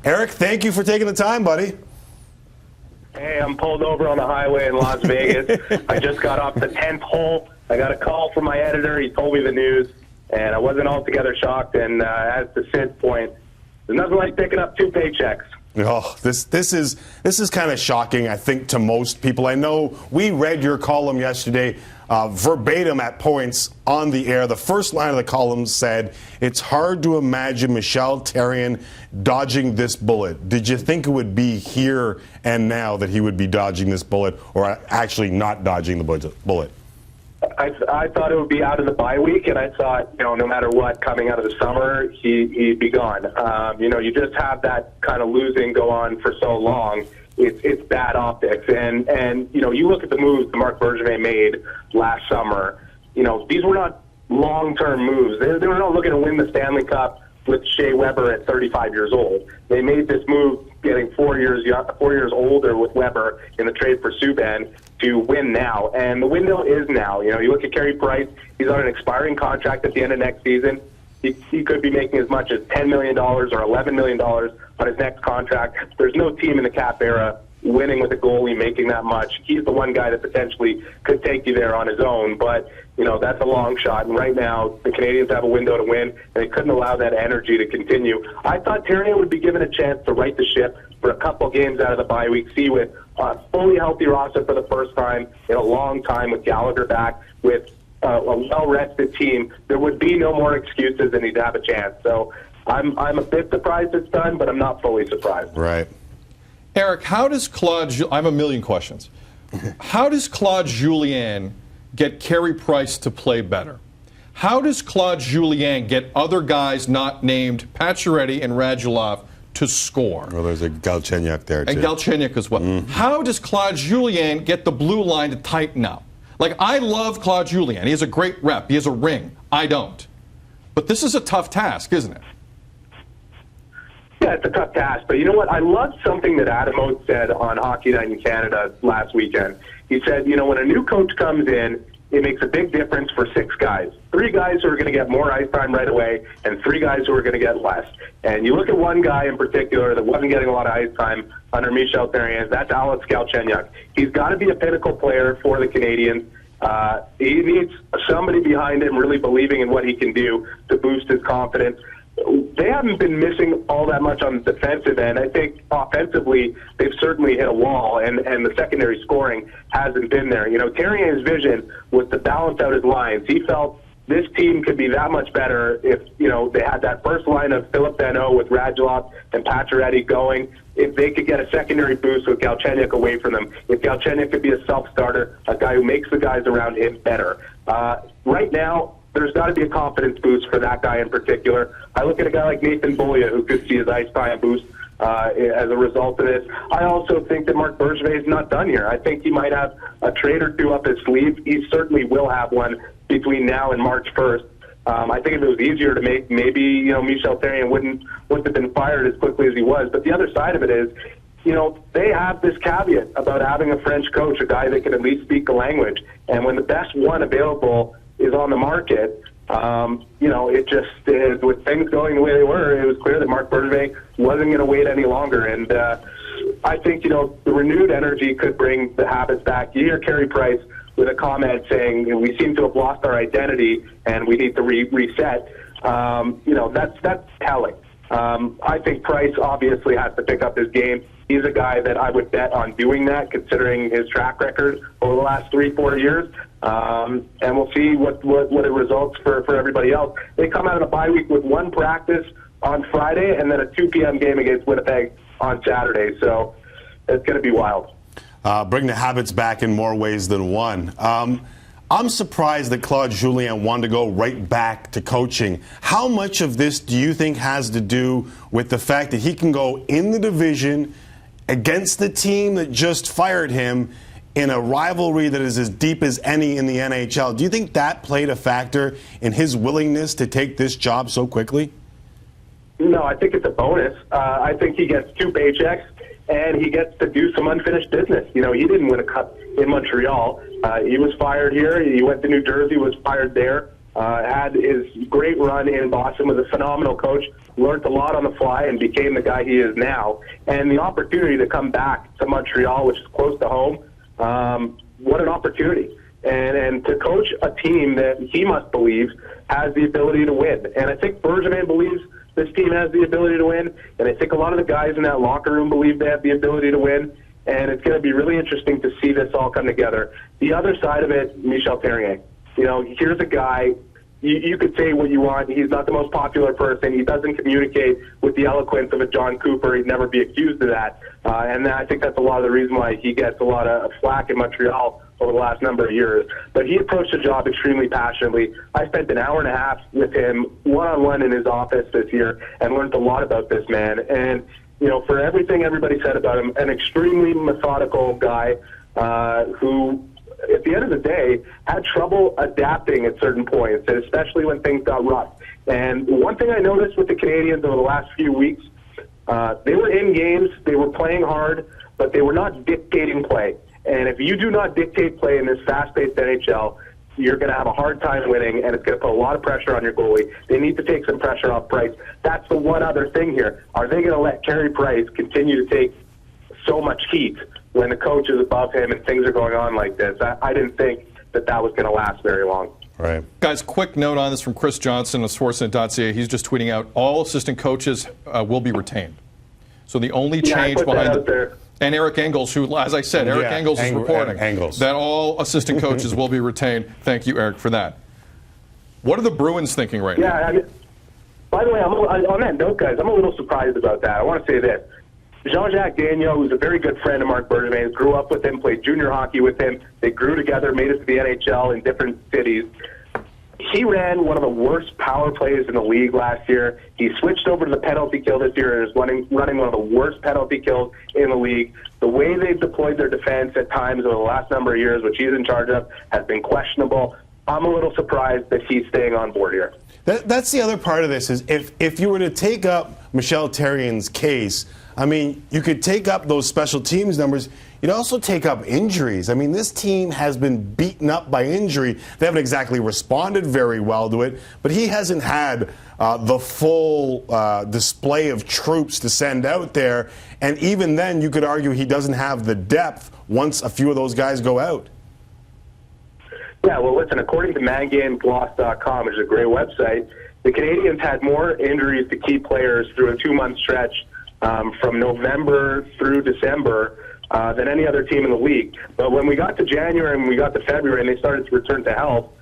Eric, thank you for taking the time, buddy. Hey, I'm pulled over on the highway in Las Vegas. I just got off the 10th hole. I got a call from my editor. He told me the news, and I wasn't altogether shocked. And as to Sid's point, there's nothing like picking up 2 paychecks. Oh, this is kind of shocking, I think, to most people. I know we read your column yesterday verbatim at points on the air. The first line of the column said, "It's hard to imagine Michel Therrien dodging this bullet." Did you think it would be here and now that he would be dodging this bullet, or actually not dodging the bullet? I thought it would be out of the bye week, and I thought, no matter what, coming out of the summer, he'd be gone. You just have that kind of losing go on for so long. It's bad optics. And you look at the moves that Marc Bergevin made last summer. These were not long-term moves. They were not looking to win the Stanley Cup with Shea Weber at 35 years old. They made this move getting 4 years older with Weber in the trade for Subban to win now. And the window is now. You look at Carey Price, he's on an expiring contract at the end of next season. He could be making as much as $10 million or $11 million on his next contract. There's no team in the cap era winning with a goalie making that much. He's the one guy that potentially could take you there on his own, but that's a long shot. And right now, the Canadiens have a window to win, and they couldn't allow that energy to continue. I thought Therrien would be given a chance to right the ship for a couple games out of the bye week, see with a fully healthy roster for the first time in a long time, with Gallagher back, with a well-rested team. There would be no more excuses, and he'd have a chance. So I'm a bit surprised it's done, but I'm not fully surprised. Right. Eric, how does I have a million questions. How does Claude Julien get Carey Price to play better? How does Claude Julien get other guys not named Pacioretty and Radulov to score? Well, there's a Galchenyuk there, too. And Galchenyuk as well. Mm-hmm. How does Claude Julien get the blue line to tighten up? I love Claude Julien. He has a great rep. He has a ring. I don't. But this is a tough task, isn't it? Yeah, it's a tough task. But you know what? I loved something that Adam Oates said on Hockey Night in Canada last weekend. He said, when a new coach comes in, it makes a big difference for 6 guys. 3 guys who are going to get more ice time right away, and 3 guys who are going to get less. And you look at one guy in particular that wasn't getting a lot of ice time under Michel Therrien. That's Alex Galchenyuk. He's got to be a pinnacle player for the Canadiens. He needs somebody behind him really believing in what he can do to boost his confidence. They haven't been missing all that much on the defensive end. I think offensively, they've certainly hit a wall, and the secondary scoring hasn't been there. Therrien's vision was to balance out his lines. He felt this team could be that much better if, they had that first line of Philip Danault with Radulov and Pacioretty going, if they could get a secondary boost with Galchenyuk away from them, if Galchenyuk could be a self-starter, a guy who makes the guys around him better. Right now, there's got to be a confidence boost for that guy in particular. I look at a guy like Nathan Beaulieu, who could see his ice time boost as a result of this. I also think that Marc Bergevin is not done here. I think he might have a trade or two up his sleeve. He certainly will have one between now and March 1st. I think if it was easier to make, maybe Michel Therrien wouldn't have been fired as quickly as he was. But the other side of it is, they have this caveat about having a French coach, a guy that can at least speak the language. And when the best one available is on the market, it just, with things going the way they were, it was clear that Marc Bergevin wasn't going to wait any longer. And I think, the renewed energy could bring the habits back. You hear Carey Price with a comment saying, we seem to have lost our identity and we need to reset. That's telling. I think Price obviously has to pick up his game. He's a guy that I would bet on doing that, considering his track record over the last 3-4 years. And we'll see what it results for everybody else. They come out of the bye week with 1 practice on Friday and then a 2 p.m. game against Winnipeg on Saturday. So it's going to be wild. Bring the habits back in more ways than one. I'm surprised that Claude Julien wanted to go right back to coaching. How much of this do you think has to do with the fact that he can go in the division against the team that just fired him in a rivalry that is as deep as any in the NHL? Do you think that played a factor in his willingness to take this job so quickly? No, I think it's a bonus. I think he gets 2 paychecks, and he gets to do some unfinished business. He didn't win a cup in Montreal. He was fired here. He went to New Jersey, was fired there. Had his great run in Boston, was a phenomenal coach. learned a lot on the fly and became the guy he is now. And the opportunity to come back to Montreal, which is close to home, what an opportunity. And to coach a team that he must believe has the ability to win. And I think Bergevin believes this team has the ability to win, and I think a lot of the guys in that locker room believe they have the ability to win, and it's going to be really interesting to see this all come together. The other side of it, Michel Therrien. Here's a guy, you could say what you want. He's not the most popular person. He doesn't communicate with the eloquence of a John Cooper. He'd never be accused of that. And I think that's a lot of the reason why he gets a lot of flack in Montreal over the last number of years. But he approached the job extremely passionately. I spent an hour and a half with him one-on-one in his office this year and learned a lot about this man. And, for everything everybody said about him, an extremely methodical guy who, at the end of the day, had trouble adapting at certain points, and especially when things got rough. And one thing I noticed with the Canadiens over the last few weeks, they were in games, they were playing hard, but they were not dictating play. And if you do not dictate play in this fast-paced NHL, you're going to have a hard time winning, and it's going to put a lot of pressure on your goalie. They need to take some pressure off Price. That's the one other thing here. Are they going to let Carey Price continue to take so much heat when the coach is above him and things are going on like this? I didn't think that was going to last very long. Right. Guys, quick note on this from Chris Johnson of Sportsnet.ca. He's just tweeting out all assistant coaches will be retained. So the only change behind and Eric Engels, who, as I said, Engels is reporting that all assistant coaches will be retained. Thank you, Eric, for that. What are the Bruins thinking right now? Yeah, by the way, on that note, guys, I'm a little surprised about that. I want to say this. Jean-Jacques Gagnon, who's a very good friend of Marc Bergevin, grew up with him, played junior hockey with him. They grew together, made it to the NHL in different cities. He ran one of the worst power plays in the league last year. He switched over to the penalty kill this year and is running one of the worst penalty kills in the league. The way they've deployed their defense at times over the last number of years, which he's in charge of, has been questionable. I'm a little surprised that he's staying on board here. That's the other part of this is if you were to take up Michel Therrien's case, I mean, you could take up those special teams numbers. You'd also take up injuries. I mean, this team has been beaten up by injury. They haven't exactly responded very well to it, but he hasn't had the full display of troops to send out there. And even then, you could argue he doesn't have the depth once a few of those guys go out. Yeah, well, listen, according to ManGameGloss.com, which is a great website, the Canadiens had more injuries to key players through a 2-month stretch from November through December than any other team in the league. But when we got to January and we got to February and they started to return to health,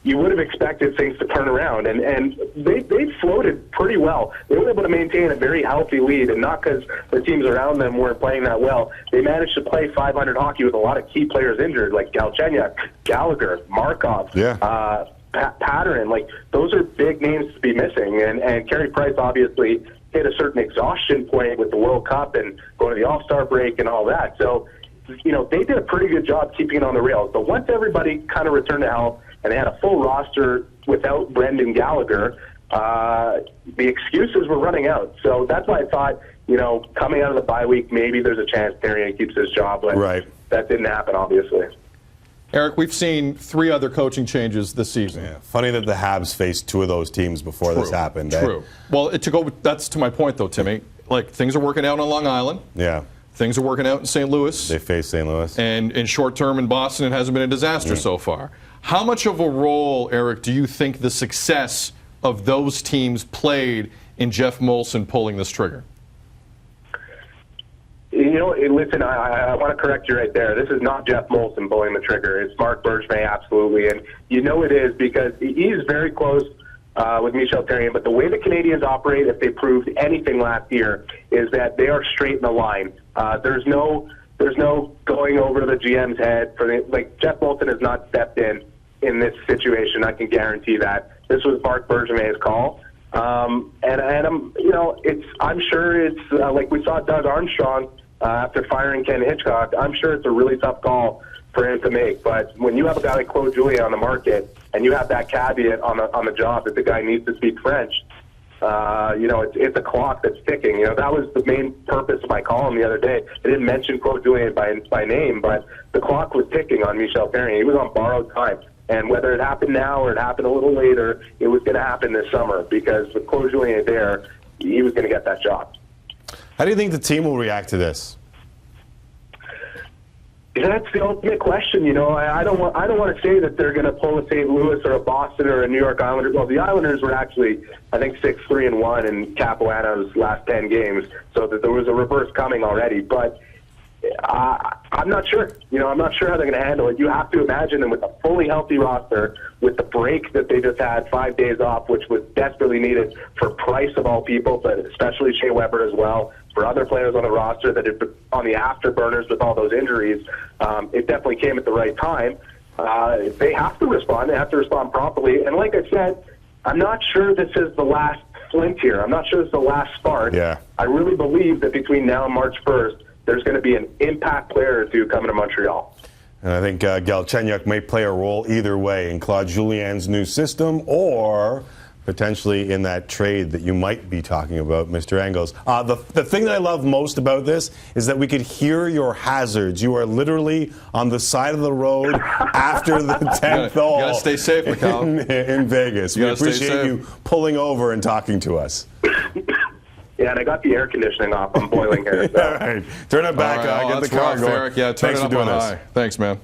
you would have expected things to turn around. And they floated pretty well. They were able to maintain a very healthy lead, and not because the teams around them weren't playing that well. They managed to play .500 hockey with a lot of key players injured, like Galchenyuk, Gallagher, Markov, Patterson. Like, those are big names to be missing. And Carey Price obviously hit a certain exhaustion point with the World Cup and going to the All-Star break and all that. So, they did a pretty good job keeping it on the rails. But once everybody kind of returned to health and they had a full roster without Brendan Gallagher, the excuses were running out. So that's why I thought, coming out of the bye week, maybe there's a chance Therrien keeps his job. But that didn't happen, obviously. Eric, we've seen 3 other coaching changes this season. Yeah, funny that the Habs faced 2 of those teams before this happened. True. Well, that's to my point, though, Timmy. Like, things are working out on Long Island. Yeah. Things are working out in St. Louis. They faced St. Louis. And in short term in Boston, it hasn't been a disaster so far. How much of a role, Eric, do you think the success of those teams played in Jeff Molson pulling this trigger? Listen, I want to correct you right there. This is not Jeff Molson pulling the trigger. It's Marc Bergevin, absolutely. And it is because he's very close with Michel Therrien. But the way the Canadiens operate, if they proved anything last year, is that they are straight in the line. There's no going over the GM's head. Jeff Molson has not stepped in this situation. I can guarantee that. This was Marc Bergevin's call. And I'm sure it's like we saw Doug Armstrong after firing Ken Hitchcock. I'm sure it's a really tough call for him to make. But when you have a guy like Claude Julien on the market and you have that caveat on the job that the guy needs to speak French, it's a clock that's ticking. That was the main purpose of my column the other day. I didn't mention Claude Julien by name, but the clock was ticking on Michel Therrien. He was on borrowed time. And whether it happened now or it happened a little later, it was going to happen this summer because with Claude Julien there, he was going to get that job. How do you think the team will react to this? That's the ultimate question. You know, I don't want to say that they're going to pull a St. Louis or a Boston or a New York Islanders. Well, the Islanders were actually, I think, 6-3-1 in Capuano's last 10 games, so that there was a reverse coming already. But I'm not sure. You know, I'm not sure how they're going to handle it. You have to imagine them with a fully healthy roster, with the break that they just had, 5 days off, which was desperately needed for Price of all people, but especially Shea Weber as well, for other players on the roster that have been on the afterburners with all those injuries. It definitely came at the right time. They have to respond. They have to respond properly. And like I said, I'm not sure this is the last flint here. I'm not sure this is the last spark. Yeah. I really believe that between now and March 1st, there's going to be an impact player or two coming to Montreal. And I think Galchenyuk may play a role either way in Claude Julien's new system or potentially in that trade that you might be talking about, Mr. Engels. The thing that I love most about this is that we could hear your hazards. You are literally on the side of the road after the 10th hole. You got to stay safe, McCall. In Vegas. We appreciate you pulling over and talking to us. Yeah, and I got the air conditioning off. I'm boiling here. So. All right. Turn it back. All right. Get the car going. Eric. Yeah, turn Thanks it for up doing on this. high. Thanks, man.